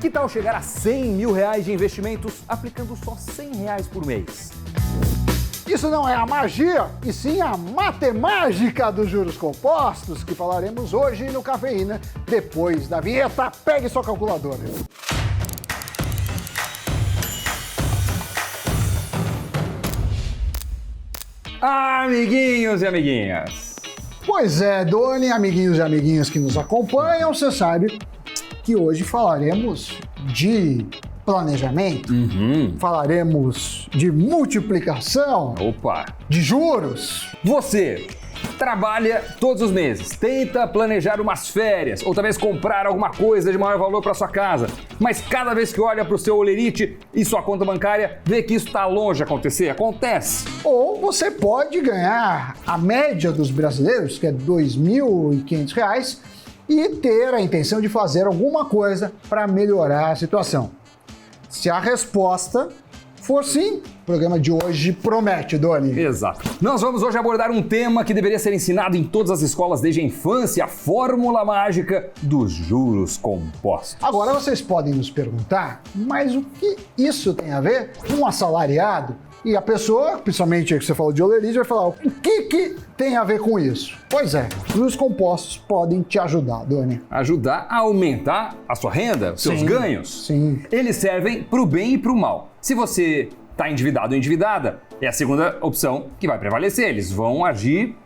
Que tal chegar a R$100 mil de investimentos aplicando só R$100 por mês? Isso não é a magia, e sim a matemática dos juros compostos, que falaremos hoje no Cafeína, depois da vinheta. Pegue sua calculadora. Amiguinhos e amiguinhas! Pois é, Doni, amiguinhos e amiguinhas que nos acompanham, você sabe que hoje falaremos de planejamento, falaremos de multiplicação, de juros. Você trabalha todos os meses, tenta planejar umas férias ou talvez comprar alguma coisa de maior valor para sua casa, mas cada vez que olha para o seu holerite e sua conta bancária, vê que isso está longe de acontecer. Acontece. Ou você pode ganhar a média dos brasileiros, que é R$ 2.500, e ter a intenção de fazer alguma coisa para melhorar a situação. Se a resposta for sim, o programa de hoje promete, Doni. Exato. Nós vamos hoje abordar um tema que deveria ser ensinado em todas as escolas desde a infância, a fórmula mágica dos juros compostos. Agora vocês podem nos perguntar, mas o que isso tem a ver com um assalariado? E a pessoa, principalmente que você falou de holerite, vai falar, o que tem a ver com isso? Pois é, juros compostos podem te ajudar, Doni. Ajudar a aumentar a sua renda, seus ganhos? Sim. Eles servem para o bem e para o mal. Se você está endividado ou endividada, é a segunda opção que vai prevalecer. Eles vão agir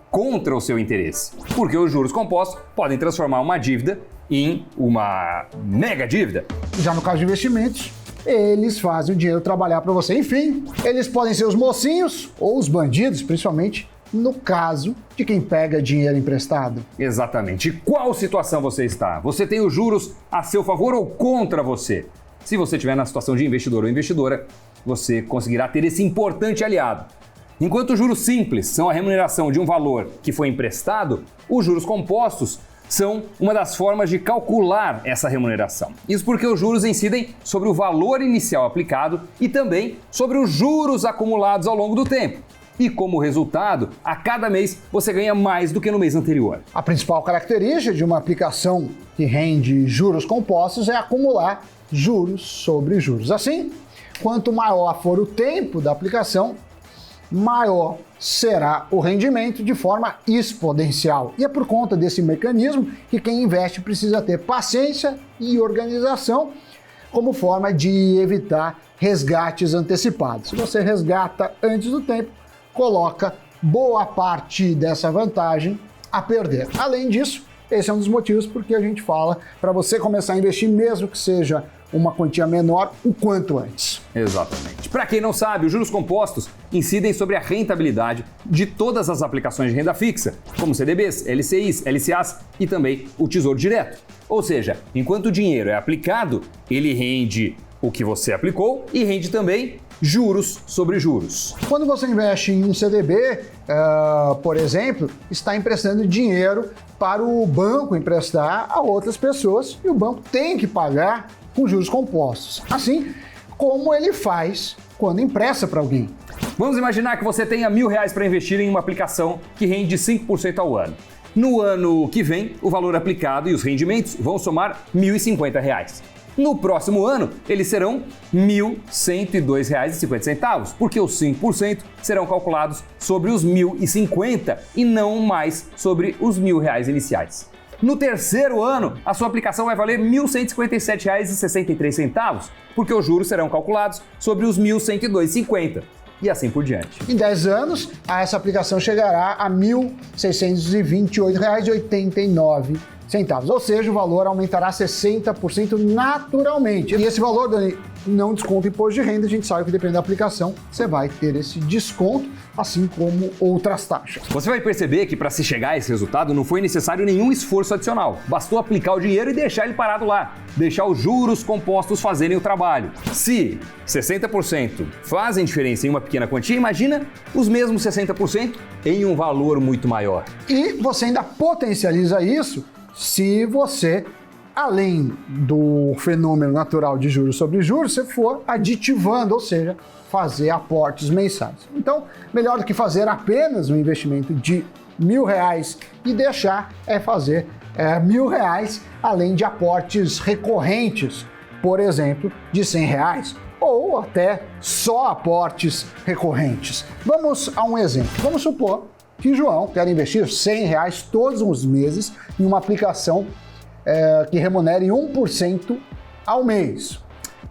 contra o seu interesse. Porque os juros compostos podem transformar uma dívida em uma mega dívida. Já no caso de investimentos, eles fazem o dinheiro trabalhar para você. Enfim, eles podem ser os mocinhos ou os bandidos, principalmente no caso de quem pega dinheiro emprestado. Exatamente. E qual situação você está? Você tem os juros a seu favor ou contra você? Se você estiver na situação de investidor ou investidora, você conseguirá ter esse importante aliado. Enquanto os juros simples são a remuneração de um valor que foi emprestado, os juros compostos são uma das formas de calcular essa remuneração. Isso porque os juros incidem sobre o valor inicial aplicado e também sobre os juros acumulados ao longo do tempo. E como resultado, a cada mês você ganha mais do que no mês anterior. A principal característica de uma aplicação que rende juros compostos é acumular juros sobre juros. Assim, quanto maior for o tempo da aplicação, maior será o rendimento de forma exponencial. E é por conta desse mecanismo que quem investe precisa ter paciência e organização como forma de evitar resgates antecipados. Se você resgata antes do tempo, coloca boa parte dessa vantagem a perder. Além disso, esse é um dos motivos porque a gente fala para você começar a investir, mesmo que seja uma quantia menor, o quanto antes. Exatamente. Para quem não sabe, os juros compostos incidem sobre a rentabilidade de todas as aplicações de renda fixa, como CDBs, LCIs, LCAs e também o Tesouro Direto. Ou seja, enquanto o dinheiro é aplicado, ele rende o que você aplicou e rende também juros sobre juros. Quando você investe em um CDB, por exemplo, está emprestando dinheiro para o banco emprestar a outras pessoas e o banco tem que pagar com juros compostos. Assim como ele faz quando empresta para alguém. Vamos imaginar que você tenha R$1.000 para investir em uma aplicação que rende 5% ao ano. No ano que vem, o valor aplicado e os rendimentos vão somar R$1.050. No próximo ano, eles serão R$ 1.102,50, porque os 5% serão calculados sobre os 1.050 e não mais sobre os R$1.000 iniciais. No terceiro ano, a sua aplicação vai valer R$ 1.157,63, porque os juros serão calculados sobre os R$ 1.102,50 e assim por diante. Em 10 anos, essa aplicação chegará a R$ 1.628,89. Ou seja, o valor aumentará 60% naturalmente. E esse valor, Dani, não desconta imposto de renda, a gente sabe que dependendo da aplicação, você vai ter esse desconto, assim como outras taxas. Você vai perceber que para se chegar a esse resultado não foi necessário nenhum esforço adicional. Bastou aplicar o dinheiro e deixar ele parado lá, deixar os juros compostos fazerem o trabalho. Se 60% fazem diferença em uma pequena quantia, imagina os mesmos 60% em um valor muito maior. E você ainda potencializa isso se você, além do fenômeno natural de juros sobre juros, você for aditivando, ou seja, fazer aportes mensais. Então, melhor do que fazer apenas um investimento de R$1.000 e deixar fazer R$1.000, além de aportes recorrentes, por exemplo, de R$100 ou até só aportes recorrentes. Vamos a um exemplo. Vamos supor que João quer investir R$100 todos os meses em uma aplicação que remunere 1% ao mês.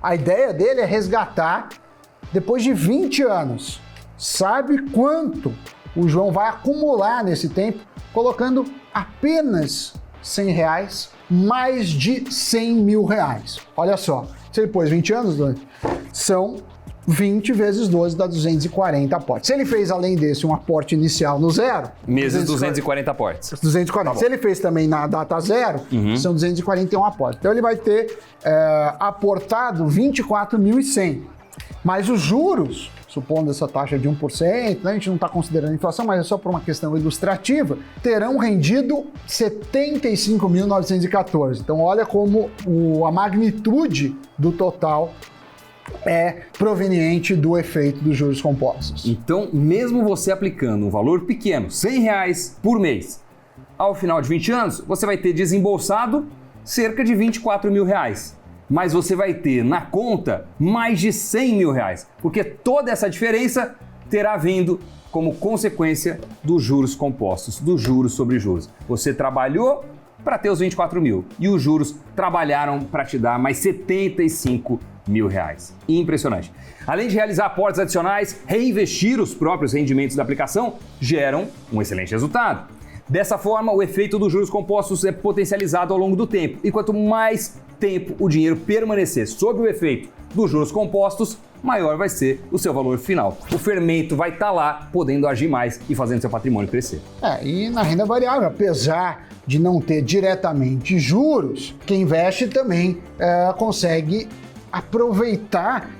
A ideia dele é resgatar depois de 20 anos. Sabe quanto o João vai acumular nesse tempo colocando apenas R$100, mais de R$100 mil. Olha só, se ele pôs 20 anos, são 20 vezes 12 dá 240 aportes. Se ele fez, além desse, um aporte inicial no zero... Meses 240 aportes. 240. Tá. Se ele fez também na data zero, são 241 aportes. Então ele vai ter aportado 24.100. Mas os juros, supondo essa taxa de 1%, né, a gente não está considerando a inflação, mas é só por uma questão ilustrativa, terão rendido 75.914. Então olha como a magnitude do total é proveniente do efeito dos juros compostos. Então, mesmo você aplicando um valor pequeno, R$100 por mês, ao final de 20 anos, você vai ter desembolsado cerca de R$24 mil. Mas você vai ter na conta mais de R$100 mil, porque toda essa diferença terá vindo como consequência dos juros compostos, dos juros sobre juros. Você trabalhou para ter os 24 mil e os juros trabalharam para te dar mais R$75 mil. Impressionante. Além de realizar aportes adicionais, reinvestir os próprios rendimentos da aplicação geram um excelente resultado. Dessa forma, o efeito dos juros compostos é potencializado ao longo do tempo. E quanto mais tempo o dinheiro permanecer sob o efeito dos juros compostos, maior vai ser o seu valor final. O fermento vai estar lá, podendo agir mais e fazendo seu patrimônio crescer. E na renda variável, apesar de não ter diretamente juros, quem investe também consegue aproveitar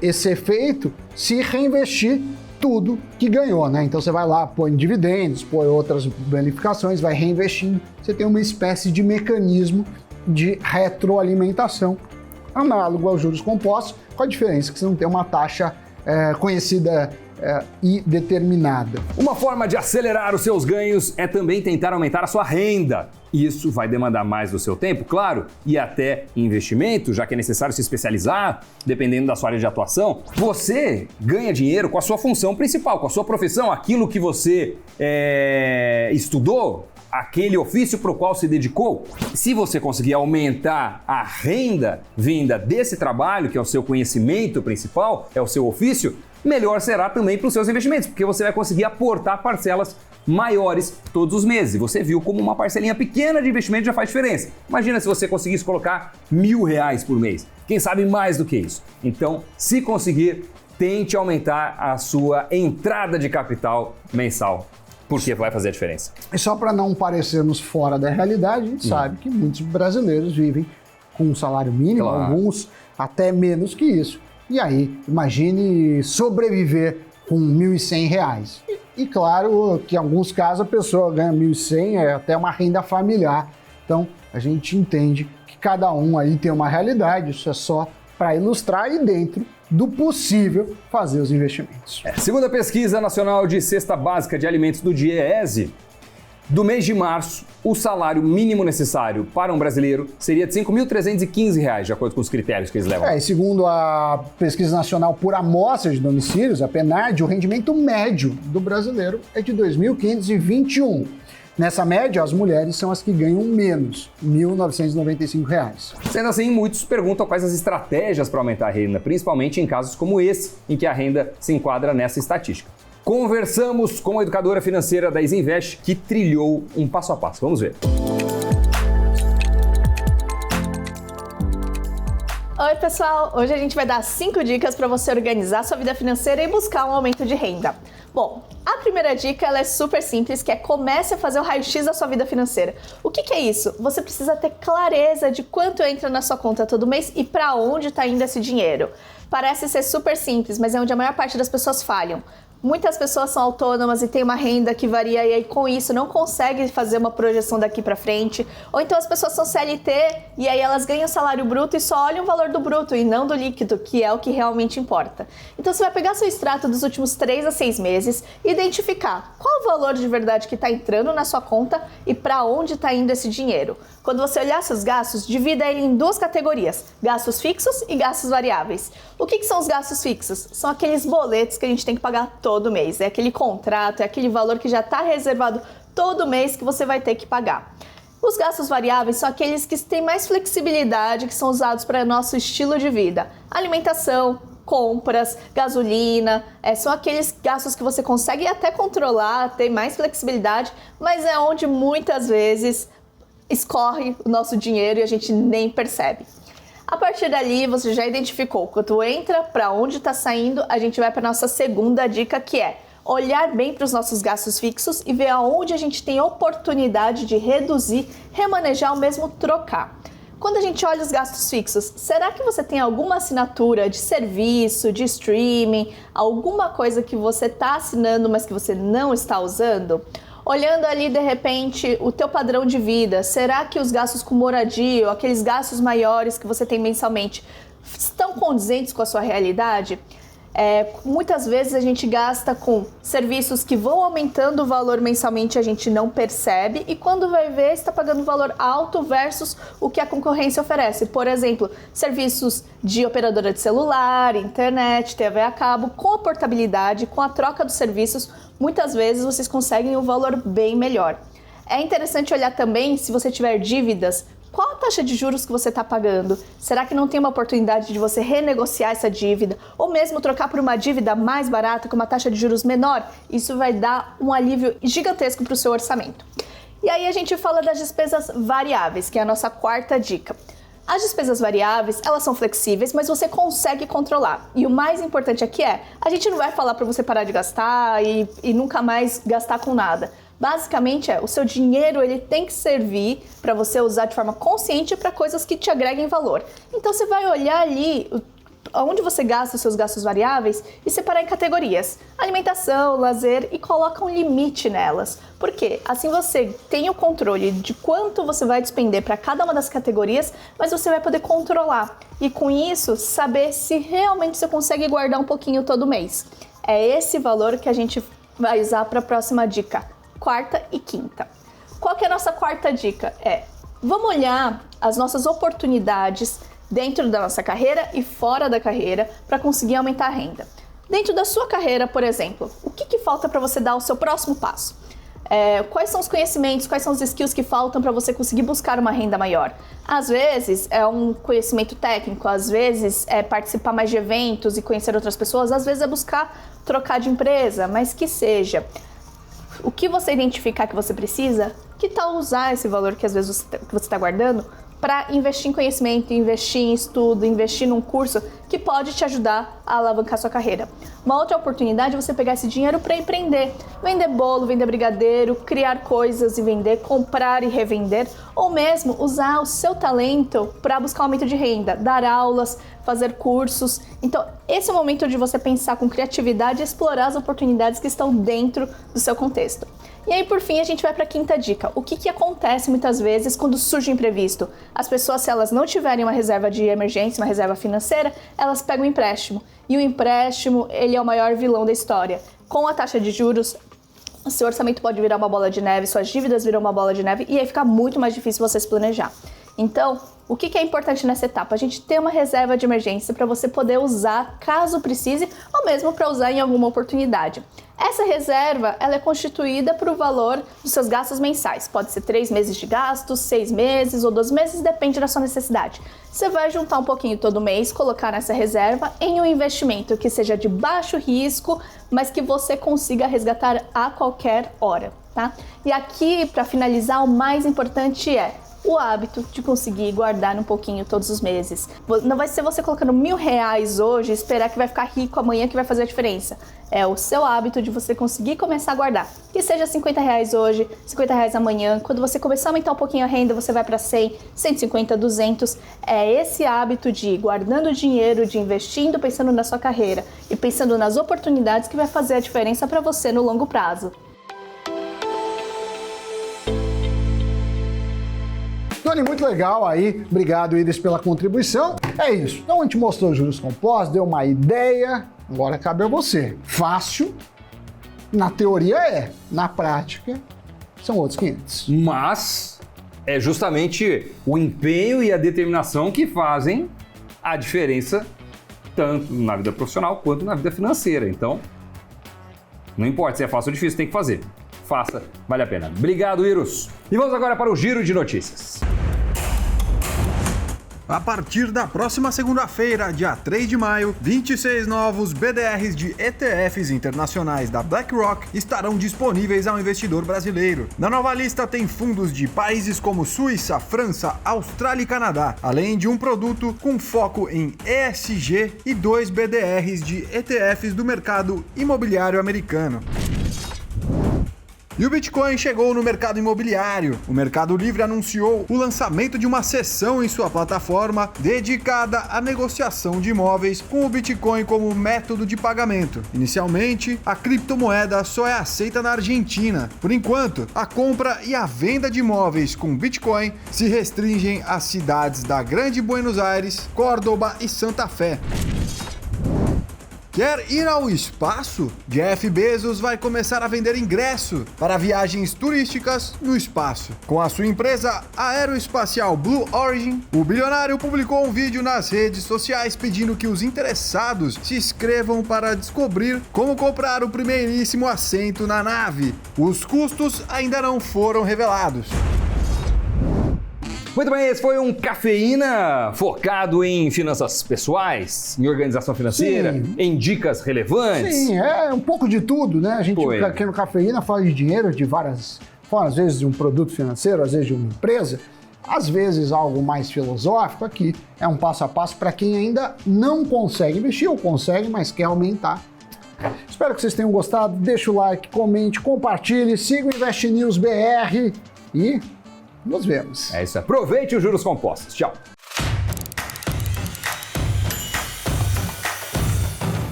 esse efeito se reinvestir tudo que ganhou, né? Então você vai lá, põe dividendos, põe outras bonificações, vai reinvestindo. Você tem uma espécie de mecanismo de retroalimentação análogo aos juros compostos, com a diferença que você não tem uma taxa conhecida e determinada. Uma forma de acelerar os seus ganhos é também tentar aumentar a sua renda. Isso vai demandar mais do seu tempo, claro, e até investimento, já que é necessário se especializar, dependendo da sua área de atuação. Você ganha dinheiro com a sua função principal, com a sua profissão, aquilo que você estudou, aquele ofício para o qual se dedicou. Se você conseguir aumentar a renda vinda desse trabalho, que é o seu conhecimento principal, é o seu ofício, melhor será também para os seus investimentos, porque você vai conseguir aportar parcelas maiores todos os meses. Você viu como uma parcelinha pequena de investimento já faz diferença. Imagina se você conseguisse colocar R$1.000 por mês. Quem sabe mais do que isso. Então, se conseguir, tente aumentar a sua entrada de capital mensal, porque vai fazer a diferença. E só para não parecermos fora da realidade, a gente sabe que muitos brasileiros vivem com um salário mínimo, claro, alguns até menos que isso. E aí, imagine sobreviver com R$1.100. E claro que em alguns casos a pessoa ganha R$1.100, é até uma renda familiar. Então a gente entende que cada um aí tem uma realidade, isso é só para ilustrar e dentro do possível fazer os investimentos. Segundo a Pesquisa Nacional de Cesta Básica de Alimentos do DIEESE, do mês de março, o salário mínimo necessário para um brasileiro seria de R$5.315, de acordo com os critérios que eles levam. E segundo a Pesquisa Nacional por Amostra de Domicílios, a PNAD, o rendimento médio do brasileiro é de R$2.521. Nessa média, as mulheres são as que ganham menos, R$1.995. Sendo assim, muitos perguntam quais as estratégias para aumentar a renda, principalmente em casos como esse, em que a renda se enquadra nessa estatística. Conversamos com a educadora financeira da Isinvest, que trilhou um passo a passo. Vamos ver. Oi, pessoal! Hoje a gente vai dar 5 dicas para você organizar sua vida financeira e buscar um aumento de renda. Bom, a primeira dica ela é super simples, que é comece a fazer o raio-x da sua vida financeira. O que é isso? Você precisa ter clareza de quanto entra na sua conta todo mês e para onde está indo esse dinheiro. Parece ser super simples, mas é onde a maior parte das pessoas falham. Muitas pessoas são autônomas e têm uma renda que varia e aí com isso não conseguem fazer uma projeção daqui para frente. Ou então as pessoas são CLT e aí elas ganham o salário bruto e só olham o valor do bruto e não do líquido, que é o que realmente importa. Então você vai pegar seu extrato dos últimos 3 a 6 meses e identificar qual o valor de verdade que está entrando na sua conta e para onde está indo esse dinheiro. Quando você olhar seus gastos, divida ele em 2 categorias, gastos fixos e gastos variáveis. O que são os gastos fixos? São aqueles boletos que a gente tem que pagar todo mês, é aquele contrato, é aquele valor que já está reservado todo mês que você vai ter que pagar. Os gastos variáveis são aqueles que têm mais flexibilidade, que são usados para nosso estilo de vida. Alimentação, compras, gasolina, são aqueles gastos que você consegue até controlar, ter mais flexibilidade, mas é onde muitas vezes escorre o nosso dinheiro e a gente nem percebe. A partir dali, você já identificou, quando entra para onde está saindo, a gente vai para a nossa segunda dica, que é olhar bem para os nossos gastos fixos e ver aonde a gente tem oportunidade de reduzir, remanejar ou mesmo trocar. Quando a gente olha os gastos fixos, será que você tem alguma assinatura de serviço, de streaming, alguma coisa que você está assinando, mas que você não está usando? Olhando ali, de repente, o teu padrão de vida, será que os gastos com moradia, ou aqueles gastos maiores que você tem mensalmente, estão condizentes com a sua realidade? Muitas vezes a gente gasta com serviços que vão aumentando o valor mensalmente, a gente não percebe, e quando vai ver, está pagando um valor alto versus o que a concorrência oferece. Por exemplo, serviços de operadora de celular, internet, TV a cabo, com a portabilidade, com a troca dos serviços, muitas vezes vocês conseguem um valor bem melhor. É interessante olhar também, se você tiver dívidas, qual a taxa de juros que você está pagando? Será que não tem uma oportunidade de você renegociar essa dívida? Ou mesmo trocar por uma dívida mais barata com uma taxa de juros menor? Isso vai dar um alívio gigantesco para o seu orçamento. E aí a gente fala das despesas variáveis, que é a nossa quarta dica. As despesas variáveis, elas são flexíveis, mas você consegue controlar. E o mais importante aqui a gente não vai falar para você parar de gastar e nunca mais gastar com nada. Basicamente o seu dinheiro ele tem que servir para você usar de forma consciente para coisas que te agreguem valor. Então você vai olhar ali onde você gasta os seus gastos variáveis e separar em categorias. Alimentação, lazer, e coloca um limite nelas. Por quê? Assim você tem o controle de quanto você vai despender para cada uma das categorias, mas você vai poder controlar. E com isso, saber se realmente você consegue guardar um pouquinho todo mês. É esse valor que a gente vai usar para a próxima dica. Quarta e quinta. Qual que é a nossa quarta dica? Vamos olhar as nossas oportunidades dentro da nossa carreira e fora da carreira para conseguir aumentar a renda. Dentro da sua carreira, por exemplo, o que falta para você dar o seu próximo passo? Quais são os conhecimentos, quais são os skills que faltam para você conseguir buscar uma renda maior? Às vezes é um conhecimento técnico, às vezes é participar mais de eventos e conhecer outras pessoas, às vezes é buscar trocar de empresa, mas que seja. O que você identificar que você precisa, que tal usar esse valor que às vezes você está guardando para investir em conhecimento, investir em estudo, investir num curso que pode te ajudar a alavancar sua carreira. Uma outra oportunidade é você pegar esse dinheiro para empreender. Vender bolo, vender brigadeiro, criar coisas e vender, comprar e revender, ou mesmo usar o seu talento para buscar um aumento de renda, dar aulas, fazer cursos. Então, esse é o momento de você pensar com criatividade e explorar as oportunidades que estão dentro do seu contexto. E aí, por fim, a gente vai para a quinta dica. O que acontece muitas vezes quando surge um imprevisto? As pessoas, se elas não tiverem uma reserva de emergência, uma reserva financeira, elas pegam um empréstimo. E o empréstimo, ele é o maior vilão da história. Com a taxa de juros, o seu orçamento pode virar uma bola de neve, suas dívidas viram uma bola de neve e aí fica muito mais difícil você se planejar. Então, o que é importante nessa etapa? A gente ter uma reserva de emergência para você poder usar caso precise ou mesmo para usar em alguma oportunidade. Essa reserva ela é constituída por o valor dos seus gastos mensais. Pode ser 3 meses de gastos, 6 meses ou 12 meses, depende da sua necessidade. Você vai juntar um pouquinho todo mês, colocar nessa reserva em um investimento que seja de baixo risco, mas que você consiga resgatar a qualquer hora, tá? E aqui, para finalizar, o mais importante é o hábito de conseguir guardar um pouquinho todos os meses. Não vai ser você colocando R$1.000 hoje e esperar que vai ficar rico amanhã que vai fazer a diferença. É o seu hábito de você conseguir começar a guardar. Que seja R$50 hoje, R$50 amanhã. Quando você começar a aumentar um pouquinho a renda, você vai para 100, 150, 200. É esse hábito de ir guardando dinheiro, de investindo, pensando na sua carreira e pensando nas oportunidades que vai fazer a diferença para você no longo prazo. Doni, muito legal aí. Obrigado, Iris, pela contribuição. É isso. Então a gente mostrou juros compostos, deu uma ideia. Agora cabe a você. Fácil, na teoria na prática, são outros 500. Mas é justamente o empenho e a determinação que fazem a diferença tanto na vida profissional quanto na vida financeira. Então, não importa se é fácil ou difícil, tem que fazer. Faça, vale a pena. Obrigado, Iros. E vamos agora para o Giro de Notícias. A partir da próxima segunda-feira, dia 3 de maio, 26 novos BDRs de ETFs internacionais da BlackRock estarão disponíveis ao investidor brasileiro. Na nova lista tem fundos de países como Suíça, França, Austrália e Canadá, além de um produto com foco em ESG e 2 BDRs de ETFs do mercado imobiliário americano. E o Bitcoin chegou no mercado imobiliário. O Mercado Livre anunciou o lançamento de uma seção em sua plataforma dedicada à negociação de imóveis com o Bitcoin como método de pagamento. Inicialmente, a criptomoeda só é aceita na Argentina. Por enquanto, a compra e a venda de imóveis com Bitcoin se restringem às cidades da Grande Buenos Aires, Córdoba e Santa Fé. Quer ir ao espaço? Jeff Bezos vai começar a vender ingresso para viagens turísticas no espaço. Com a sua empresa aeroespacial Blue Origin, o bilionário publicou um vídeo nas redes sociais pedindo que os interessados se inscrevam para descobrir como comprar o primeiríssimo assento na nave. Os custos ainda não foram revelados. Muito bem, esse foi um Cafeína focado em finanças pessoais, em organização financeira, Sim. em dicas relevantes. Sim, é um pouco de tudo, né? A gente Foi. aqui no Cafeína fala de dinheiro de várias formas, às vezes de um produto financeiro, às vezes de uma empresa, às vezes algo mais filosófico. Aqui é um passo a passo para quem ainda não consegue investir ou consegue, mas quer aumentar. Espero que vocês tenham gostado. Deixa o like, comente, compartilhe, siga o Invest News BR e nos vemos. É isso, aproveite os juros compostos. Tchau.